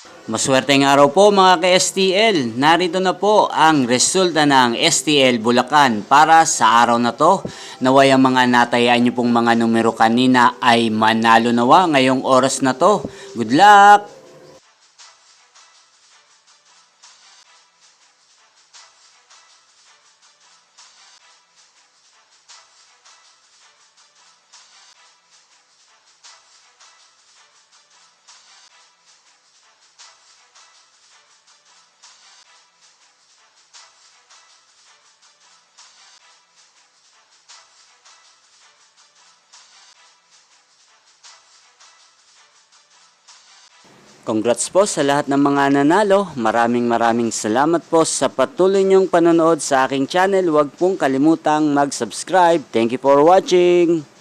Maswerteng araw po mga ka-STL. Narito na po ang resulta ng STL Bulacan para sa araw na to. Naway ang mga natayaan nyo pong mga numero kanina ay manalo nawa ngayong oras na to. Good luck! Congrats po sa lahat ng mga nanalo. Maraming salamat po sa patuloy niyong panonood sa aking channel. Huwag pong kalimutang mag-subscribe. Thank you for watching!